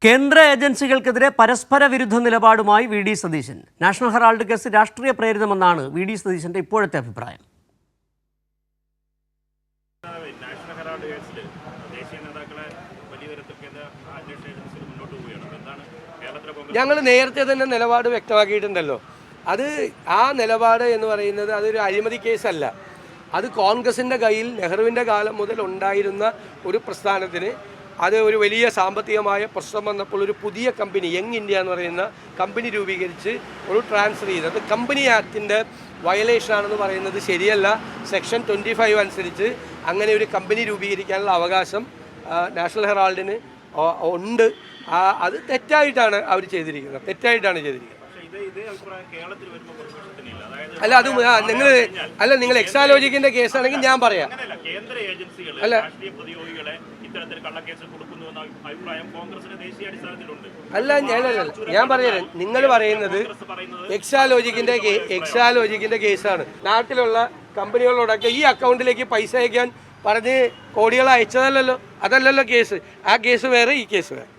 കേന്ദ്ര ഏജൻസികൾക്കെതിരെ പരസ്പര വിരുദ്ധ നിലപാടുമായി V D Satheesan. National Herald case രാഷ്ട്രീയ പ്രേരിതമെന്നാണ് വി ഡി സതീശന്റെ ഇപ്പോഴത്തെ അഭിപ്രായം. ഞങ്ങൾ നേരത്തെ തന്നെ നിലപാട് വ്യക്തമാക്കിയിട്ടുണ്ടല്ലോ. ആ നിലപാട് എന്ന് പറയുന്നത് അതൊരു അഴിമതി കേസല്ല. അത് കോൺഗ്രസിൻ്റെ കയ്യിൽ നെഹ്റുവിൻ്റെ കാലം മുതൽ ഉണ്ടായിരുന്ന ഒരു പ്രസ്ഥാനത്തിന് അത് ഒരു വലിയ സാമ്പത്തികമായ പ്രശ്നം വന്നപ്പോൾ ഒരു പുതിയ കമ്പനി യങ് ഇന്ത്യ എന്ന് പറയുന്ന കമ്പനി രൂപീകരിച്ച് ഒരു ട്രാൻസ്ഫർ ചെയ്ത് അത് കമ്പനി ആക്ടിൻ്റെ വയലേഷനാണെന്ന് പറയുന്നത് ശരിയല്ല. സെക്ഷൻ 25 അനുസരിച്ച് അങ്ങനെ ഒരു കമ്പനി രൂപീകരിക്കാനുള്ള അവകാശം നാഷണൽ ഹെറാൾഡിന് ഉണ്ട്. അത് തെറ്റായിട്ടാണ് അവർ ചെയ്തിരിക്കുന്നത്. നിങ്ങൾ എക്സാലോജിക്കിന്റെ കേസാണെങ്കിൽ ഞാൻ പറയാം. ഞാൻ പറയാം, നിങ്ങൾ പറയുന്നത് എക്സാലോജിക്കിന്റെ കേസാണ്. നാട്ടിലുള്ള കമ്പനികളോടൊക്കെ ഈ അക്കൗണ്ടിലേക്ക് പൈസ അയക്കാൻ പറഞ്ഞ് കോടികൾ അയച്ചതല്ലല്ലോ, അതല്ലല്ലോ കേസ്. ആ കേസ് വേറെ, ഈ കേസ് വേറെ.